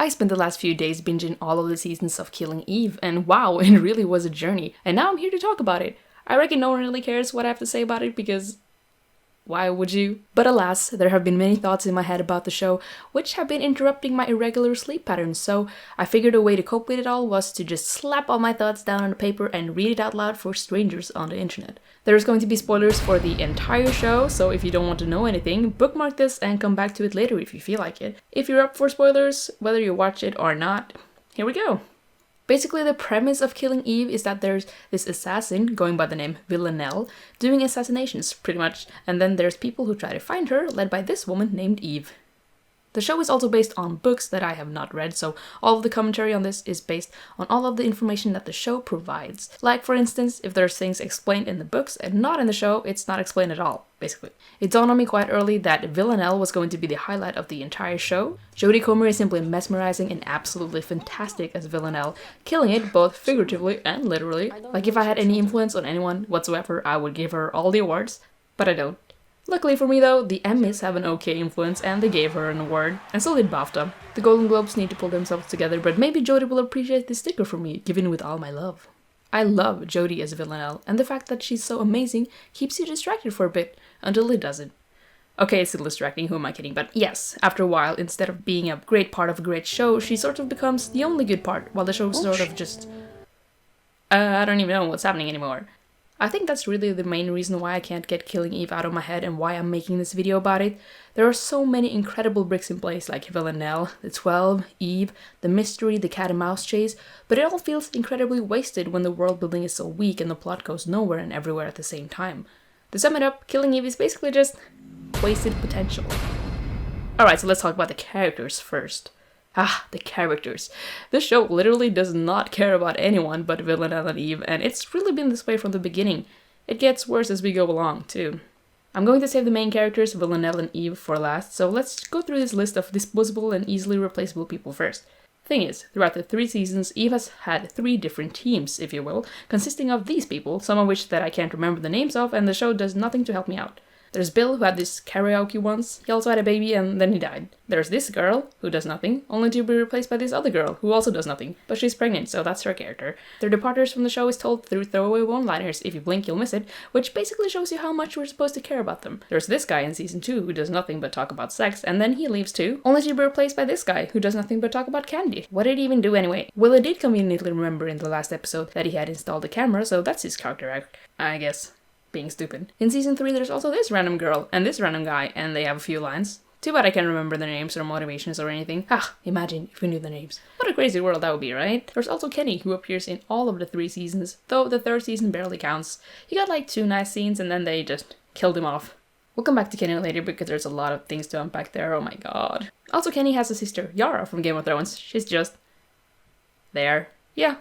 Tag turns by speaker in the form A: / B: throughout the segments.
A: I spent the last few days binging all of the seasons of Killing Eve, and wow, it really was a journey, and now I'm here to talk about it. I reckon no one really cares what I have to say about it because why would you? But alas, there have been many thoughts in my head about the show, which have been interrupting my irregular sleep patterns, so I figured a way to cope with it all was to just slap all my thoughts down on a paper and read it out loud for strangers on the internet. There's going to be spoilers for the entire show, so if you don't want to know anything, bookmark this and come back to it later if you feel like it. If you're up for spoilers, whether you watch it or not, here we go. Basically, the premise of Killing Eve is that there's this assassin, going by the name Villanelle, doing assassinations, pretty much, and then there's people who try to find her, led by this woman named Eve. The show is also based on books that I have not read, so all of the commentary on this is based on all of the information that the show provides. Like, for instance, if there's things explained in the books and not in the show, it's not explained at all, basically. It dawned on me quite early that Villanelle was going to be the highlight of the entire show. Jodie Comer is simply mesmerizing and absolutely fantastic as Villanelle, killing it both figuratively and literally. Like, if I had any influence on anyone whatsoever, I would give her all the awards, but I don't. Luckily for me though, the Emmys have an okay influence and they gave her an award, and so did BAFTA. The Golden Globes need to pull themselves together, but maybe Jodie will appreciate this sticker from me, given with all my love. I love Jodie as Villanelle, and the fact that she's so amazing keeps you distracted for a bit, until it doesn't. Okay, it's still distracting, who am I kidding, but yes, after a while, instead of being a great part of a great show, she sort of becomes the only good part, while the show sort of just... I don't even know what's happening anymore. I think that's really the main reason why I can't get Killing Eve out of my head and why I'm making this video about it. There are so many incredible bricks in place like Villanelle, the 12, Eve, the mystery, the cat and mouse chase, but it all feels incredibly wasted when the world building is so weak and the plot goes nowhere and everywhere at the same time. To sum it up, Killing Eve is basically just wasted potential. Alright, so let's talk about the characters first. The characters. This show literally does not care about anyone but Villanelle and Eve, and it's really been this way from the beginning. It gets worse as we go along, too. I'm going to save the main characters, Villanelle and Eve, for last, so let's go through this list of disposable and easily replaceable people first. Thing is, throughout the 3 seasons, Eve has had 3 different teams, if you will, consisting of these people, some of which that I can't remember the names of, and the show does nothing to help me out. There's Bill, who had this karaoke once, he also had a baby and then he died. There's this girl, who does nothing, only to be replaced by this other girl, who also does nothing, but she's pregnant, so that's her character. Their departures from the show is told through throwaway one-liners, if you blink you'll miss it, which basically shows you how much we're supposed to care about them. There's this guy in season 2 who does nothing but talk about sex, and then he leaves too, only to be replaced by this guy, who does nothing but talk about candy. What did he even do anyway? Well, I did conveniently remember in the last episode that he had installed a camera, so that's his character arc, I guess. Being stupid. In season 3 there's also this random girl and this random guy, and they have a few lines. Too bad I can't remember their names or motivations or anything. Imagine if we knew their names. What a crazy world that would be, right? There's also Kenny, who appears in all of the 3 seasons, though the 3rd season barely counts. He got like 2 nice scenes and then they just killed him off. We'll come back to Kenny later because there's a lot of things to unpack there, oh my god. Also, Kenny has a sister, Yara from Game of Thrones. She's just... there. Yeah,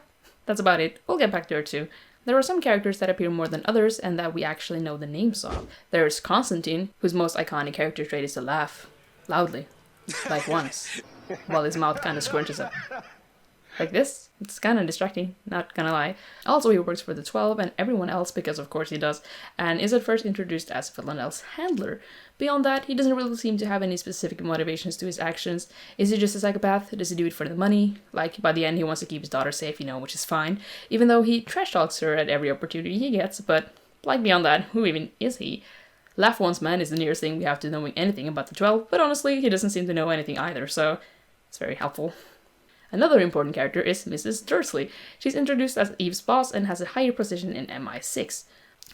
A: that's about it. We'll get back to her too. There are some characters that appear more than others and that we actually know the names of. There's Constantine, whose most iconic character trait is to laugh. Loudly. Like once. While his mouth kind of scrunches up. Like this. It's kind of distracting, not gonna lie. Also, he works for the 12 and everyone else, because of course he does, and is at first introduced as Villanelle's handler. Beyond that, he doesn't really seem to have any specific motivations to his actions. Is he just a psychopath? Does he do it for the money? Like, by the end he wants to keep his daughter safe, which is fine, even though he trash talks her at every opportunity he gets, but, like, beyond that, who even is he? Laugh once man is the nearest thing we have to knowing anything about the 12, but honestly, he doesn't seem to know anything either, so it's very helpful. Another important character is Mrs. Dursley. She's introduced as Eve's boss and has a higher position in MI6.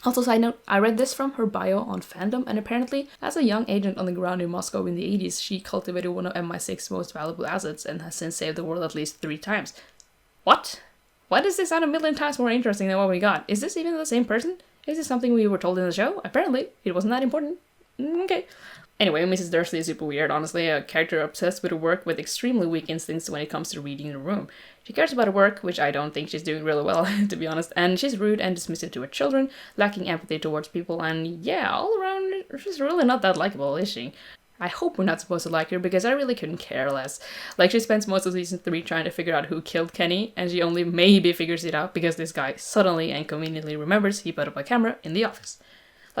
A: Also, side note, I read this from her bio on Fandom, and apparently, as a young agent on the ground in Moscow in the 80s, she cultivated one of MI6's most valuable assets and has since saved the world at least 3 times. What? Why does this sound a million times more interesting than what we got? Is this even the same person? Is this something we were told in the show? Apparently, it wasn't that important. Okay. Anyway, Mrs. Dursley is super weird, honestly, a character obsessed with her work with extremely weak instincts when it comes to reading the room. She cares about her work, which I don't think she's doing really well, to be honest, and she's rude and dismissive to her children, lacking empathy towards people, and yeah, all around, she's really not that likable, is she? I hope we're not supposed to like her, because I really couldn't care less. Like, she spends most of season 3 trying to figure out who killed Kenny, and she only maybe figures it out because this guy suddenly and conveniently remembers he put up a camera in the office.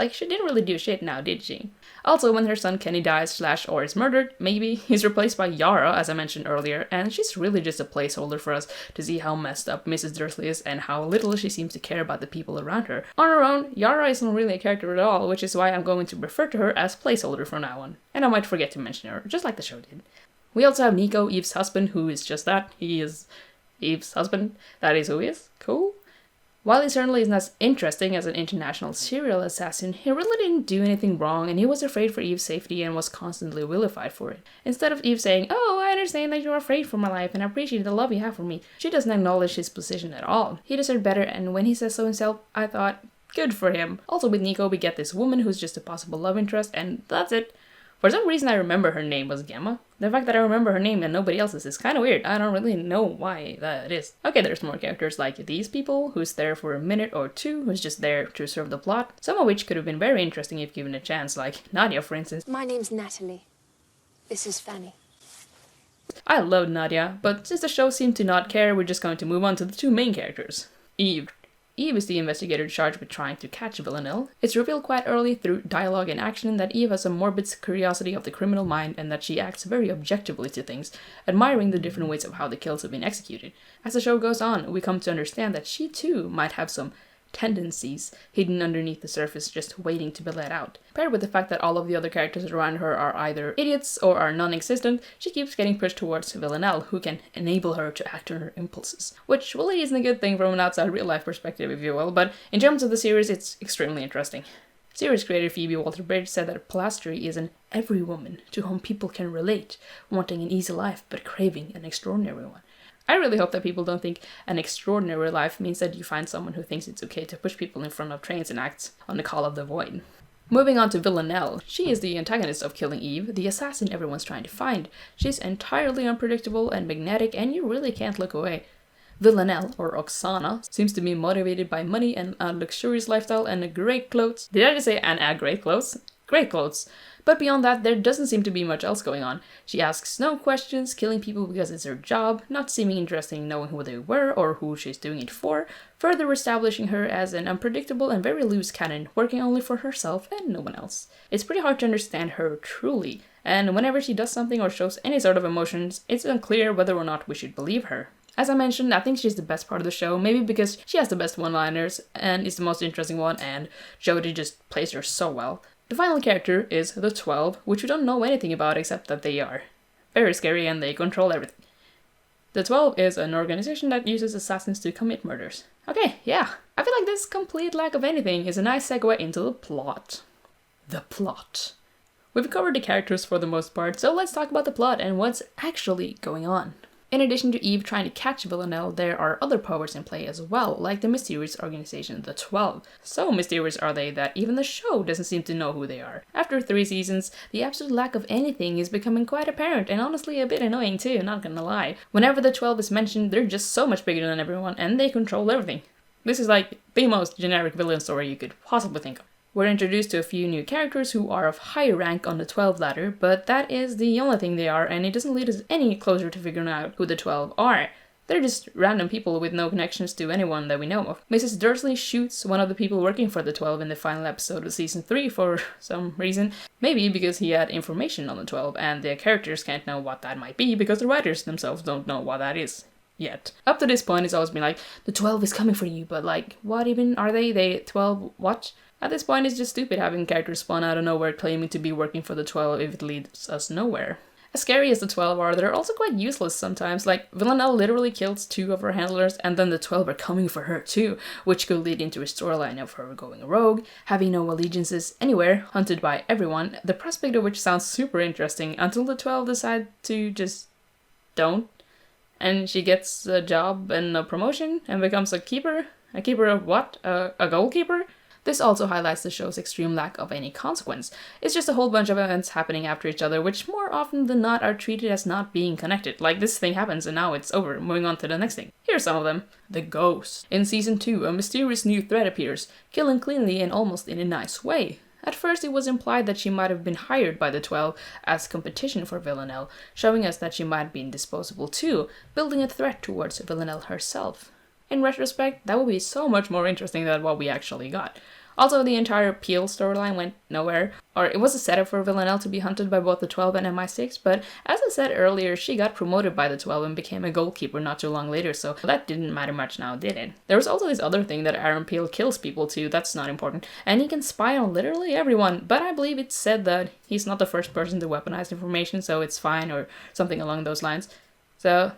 A: Like, she didn't really do shit now, did she? Also, when her son Kenny dies / or is murdered, maybe, he's replaced by Yara, as I mentioned earlier, and she's really just a placeholder for us to see how messed up Mrs. Dursley is and how little she seems to care about the people around her. On her own, Yara isn't really a character at all, which is why I'm going to refer to her as placeholder from now on. And I might forget to mention her, just like the show did. We also have Nico, Eve's husband, who is just that. He is Eve's husband. That is who he is. Cool. While he certainly isn't as interesting as an international serial assassin, he really didn't do anything wrong and he was afraid for Eve's safety and was constantly vilified for it. Instead of Eve saying, "Oh, I understand that you're afraid for my life and I appreciate the love you have for me," she doesn't acknowledge his position at all. He deserved better, and when he says so himself, I thought, good for him. Also with Nico, we get this woman who's just a possible love interest, and that's it. For some reason I remember her name was Gemma. The fact that I remember her name and nobody else's is kind of weird. I don't really know why that is. Okay, there's more characters like these people, who's there for a minute or two, who's just there to serve the plot, some of which could have been very interesting if given a chance, like Nadia for instance.
B: My name's Natalie. This is Fanny.
A: I love Nadia, but since the show seemed to not care, we're just going to move on to the two main characters. Eve. Eve is the investigator charged with trying to catch Villanelle. It's revealed quite early through dialogue and action that Eve has a morbid curiosity of the criminal mind and that she acts very objectively to things, admiring the different ways of how the kills have been executed. As the show goes on, we come to understand that she too might have some tendencies hidden underneath the surface just waiting to be let out. Paired with the fact that all of the other characters around her are either idiots or are non-existent, she keeps getting pushed towards Villanelle, who can enable her to act on her impulses. Which really isn't a good thing from an outside real-life perspective, if you will, but in terms of the series, it's extremely interesting. Series creator Phoebe Waller-Bridge said that polastri is an every woman to whom people can relate, wanting an easy life but craving an extraordinary one. I really hope that people don't think an extraordinary life means that you find someone who thinks it's okay to push people in front of trains and acts on the call of the void. Moving on to Villanelle, she is the antagonist of Killing Eve, the assassin everyone's trying to find. She's entirely unpredictable and magnetic, and you really can't look away. Villanelle, or Oksana, seems to be motivated by money and a luxurious lifestyle and great clothes. Did I just say and great clothes? Great clothes. But beyond that, there doesn't seem to be much else going on. She asks no questions, killing people because it's her job, not seeming interested in knowing who they were or who she's doing it for, further establishing her as an unpredictable and very loose cannon, working only for herself and no one else. It's pretty hard to understand her truly, and whenever she does something or shows any sort of emotions, it's unclear whether or not we should believe her. As I mentioned, I think she's the best part of the show, maybe because she has the best one-liners and is the most interesting one, and Jodie just plays her so well. The final character is the 12, which we don't know anything about except that they are very scary and they control everything. The 12 is an organization that uses assassins to commit murders. Okay, yeah. I feel like this complete lack of anything is a nice segue into the plot. The plot. We've covered the characters for the most part, so let's talk about the plot and what's actually going on. In addition to Eve trying to catch Villanelle, there are other powers in play as well, like the mysterious organization, the 12. So mysterious are they that even the show doesn't seem to know who they are. After 3 seasons, the absolute lack of anything is becoming quite apparent, and honestly a bit annoying too, not gonna lie. Whenever the 12 is mentioned, they're just so much bigger than everyone, and they control everything. This is like the most generic villain story you could possibly think of. We're introduced to a few new characters who are of higher rank on the 12 ladder, but that is the only thing they are, and it doesn't lead us any closer to figuring out who the 12 are. They're just random people with no connections to anyone that we know of. Mrs. Dursley shoots one of the people working for the 12 in the final episode of season 3 for some reason. Maybe because he had information on the 12, and the characters can't know what that might be because the writers themselves don't know what that is yet. Up to this point, it's always been like, the 12 is coming for you, but like, what even are they? They 12 what? At this point, it's just stupid having characters spawn out of nowhere claiming to be working for the 12 if it leads us nowhere. As scary as the 12 are, they're also quite useless sometimes, like Villanelle literally kills 2 of her handlers and then the 12 are coming for her too, which could lead into a storyline of her going rogue, having no allegiances anywhere, hunted by everyone, the prospect of which sounds super interesting until the 12 decide to just don't. And she gets a job and a promotion and becomes a keeper? A keeper of what? A goalkeeper? This also highlights the show's extreme lack of any consequence. It's just a whole bunch of events happening after each other, which more often than not are treated as not being connected. Like, this thing happens and now it's over, moving on to the next thing. Here's some of them. The Ghost. In season 2, a mysterious new threat appears, killing cleanly and almost in a nice way. At first it was implied that she might have been hired by the 12 as competition for Villanelle, showing us that she might be indisposable too, building a threat towards Villanelle herself. In retrospect, that would be so much more interesting than what we actually got. Also, the entire Peel storyline went nowhere, or it was a setup for Villanelle to be hunted by both the 12 and MI6, but as I said earlier, she got promoted by the 12 and became a goalkeeper not too long later, so that didn't matter much now, did it? There was also this other thing that Aaron Peel kills people too, that's not important, and he can spy on literally everyone, but I believe it's said that he's not the first person to weaponize information, so it's fine, or something along those lines. So,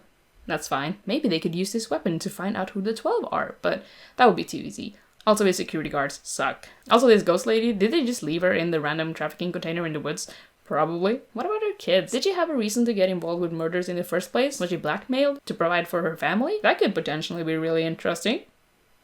A: that's fine. Maybe they could use this weapon to find out who the 12 are, but that would be too easy. Also, his security guards suck. Also, this ghost lady, did they just leave her in the random trafficking container in the woods? Probably. What about her kids? Did she have a reason to get involved with murders in the first place? Was she blackmailed to provide for her family? That could potentially be really interesting.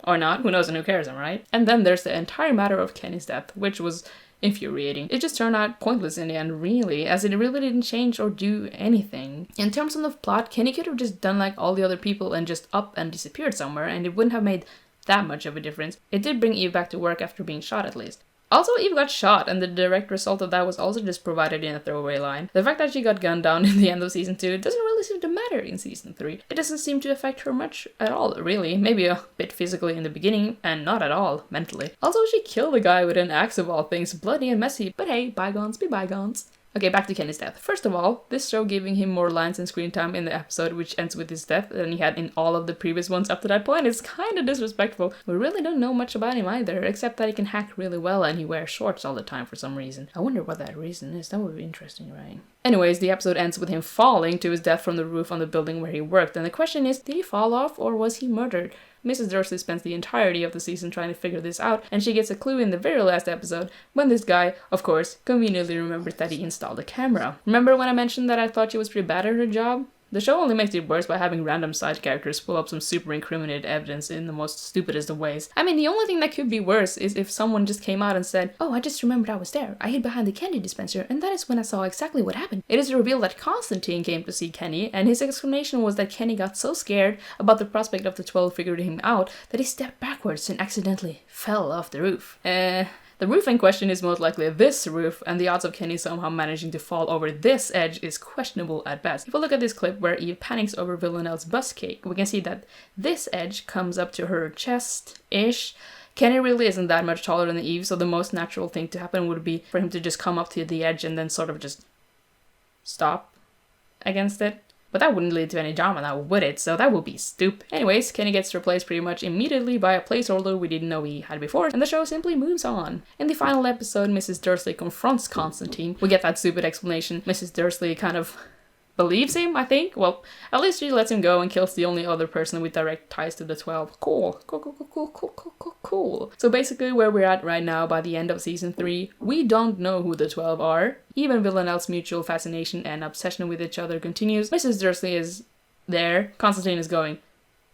A: Or not, who knows and who cares, am I right? And then there's the entire matter of Kenny's death, which was infuriating. It just turned out pointless in the end, really, as it really didn't change or do anything. In terms of the plot, Kenny could have just done like all the other people and just up and disappeared somewhere, and it wouldn't have made that much of a difference. It did bring Eve back to work after being shot at least. Also, Eve got shot, and the direct result of that was also just provided in a throwaway line. The fact that she got gunned down in the end of season 2 doesn't really seem to matter in season 3. It doesn't seem to affect her much at all, really. Maybe a bit physically in the beginning, and not at all mentally. Also, she killed a guy with an axe of all things, bloody and messy, but hey, bygones be bygones. Okay, back to Kenny's death. First of all, this show giving him more lines and screen time in the episode which ends with his death than he had in all of the previous ones up to that point is kinda disrespectful. We really don't know much about him either, except that he can hack really well and he wears shorts all the time for some reason. I wonder what that reason is. That would be interesting, right? Anyways, the episode ends with him falling to his death from the roof on the building where he worked, and the question is, did he fall off or was he murdered? Mrs. Dursley spends the entirety of the season trying to figure this out, and she gets a clue in the very last episode when this guy, of course, conveniently remembers that he installed a camera. Remember when I mentioned that I thought she was pretty bad at her job? The show only makes it worse by having random side characters pull up some super incriminated evidence in the most stupidest of ways. I mean, the only thing that could be worse is if someone just came out and said, "Oh, I just remembered I was there. I hid behind the candy dispenser, and that is when I saw exactly what happened." It is revealed that Constantine came to see Kenny, and his explanation was that Kenny got so scared about the prospect of the 12 figuring him out that he stepped backwards and accidentally fell off the roof. The roof in question is most likely this roof, and the odds of Kenny somehow managing to fall over this edge is questionable at best. If we look at this clip where Eve panics over Villanelle's bus cake, we can see that this edge comes up to her chest-ish. Kenny really isn't that much taller than Eve, so the most natural thing to happen would be for him to just come up to the edge and then sort of just stop against it. But that wouldn't lead to any drama now, would it? So that would be stupid. Anyways, Kenny gets replaced pretty much immediately by a placeholder we didn't know he had before, and the show simply moves on. In the final episode, Mrs. Dursley confronts Constantine. We get that stupid explanation. Mrs. Dursley kind of believes him, I think. Well, at least she lets him go and kills the only other person with direct ties to the 12. Cool. Cool. So basically where we're at right now by the end of season 3, we don't know who the 12 are. Even Villanelle's mutual fascination and obsession with each other continues. Mrs. Dursley is there. Constantine is going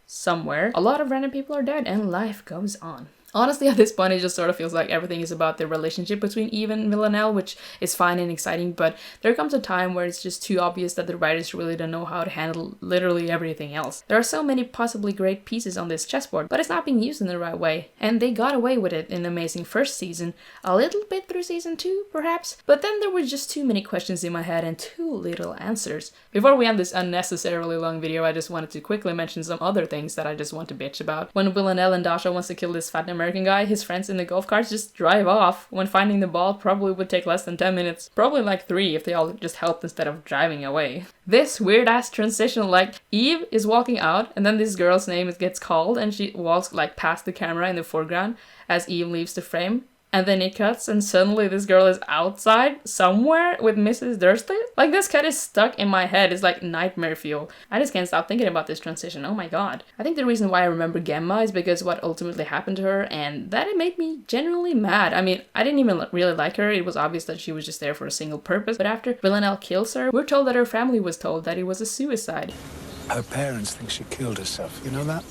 A: somewhere. A lot of random people are dead and life goes on. Honestly, at this point, it just sort of feels like everything is about the relationship between Eve and Villanelle, which is fine and exciting, but there comes a time where it's just too obvious that the writers really don't know how to handle literally everything else. There are so many possibly great pieces on this chessboard, but it's not being used in the right way, and they got away with it in the amazing first season, a little bit through season 2, perhaps, but then there were just too many questions in my head and too little answers. Before we end this unnecessarily long video, I just wanted to quickly mention some other things that I just want to bitch about. When Villanelle and Dasha wants to kill this fat American guy, his friends in the golf carts just drive off when finding the ball probably would take less than 10 minutes. Probably like 3 if they all just helped instead of driving away. This weird ass transition, like Eve is walking out and then this girl's name gets called and she walks like past the camera in the foreground as Eve leaves the frame. And then it cuts and suddenly this girl is outside somewhere with Mrs. Dursley. Like this cut is stuck in my head. It's like nightmare fuel. I just can't stop thinking about this transition. Oh my god. I think the reason why I remember Gemma is because what ultimately happened to her and that it made me genuinely mad. I mean, I didn't even really like her. It was obvious that she was just there for a single purpose. But after Villanelle kills her, we're told that her family was told that it was a suicide.
C: Her parents think she killed herself. You know that?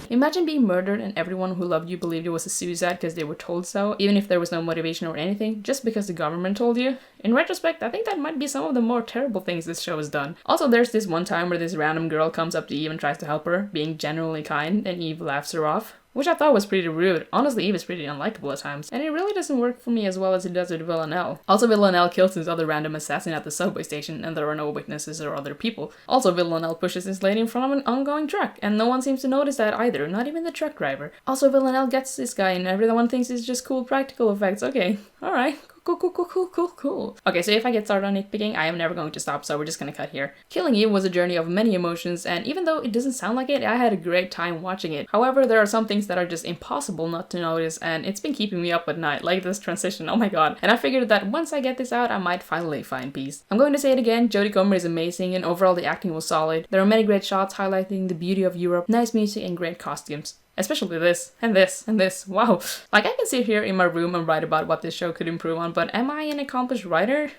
A: Imagine being murdered and everyone who loved you believed it was a suicide because they were told so, even if there was no motivation or anything, just because the government told you. In retrospect, I think that might be some of the more terrible things this show has done. Also, there's this one time where this random girl comes up to Eve and tries to help her, being genuinely kind, and Eve laughs her off. which I thought was pretty rude. Honestly, Eve is pretty unlikable at times, and it really doesn't work for me as well as it does with Villanelle. Also, Villanelle kills this other random assassin at the subway station, and there are no witnesses or other people. Also, Villanelle pushes this lady in front of an oncoming truck, and no one seems to notice that either, not even the truck driver. Also, Villanelle gets this guy, and everyone thinks it's just cool practical effects. Okay, alright. Cool. Okay, so if I get started on nitpicking, I am never going to stop, so we're just gonna cut here. Killing Eve was a journey of many emotions, and even though it doesn't sound like it, I had a great time watching it. However, there are some things that are just impossible not to notice, and it's been keeping me up at night, like this transition, oh my god. And I figured that once I get this out, I might finally find peace. I'm going to say it again, Jodie Comer is amazing, and overall the acting was solid. There are many great shots highlighting the beauty of Europe, nice music, and great costumes. Especially this, and this, and this. Wow. Like, I can sit here in my room and write about what this show could improve on, but am I an accomplished writer?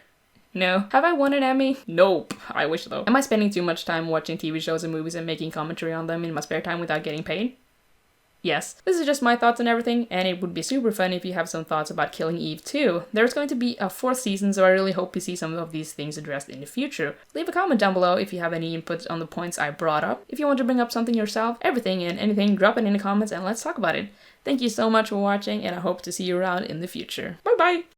A: No. Have I won an Emmy? Nope. I wish though. Am I spending too much time watching TV shows and movies and making commentary on them in my spare time without getting paid? Yes. This is just my thoughts on everything, and it would be super fun if you have some thoughts about Killing Eve too. There's going to be a 4th season, so I really hope to see some of these things addressed in the future. Leave a comment down below if you have any input on the points I brought up. If you want to bring up something yourself, everything and anything, drop it in the comments and let's talk about it. Thank you so much for watching, and I hope to see you around in the future. Bye bye!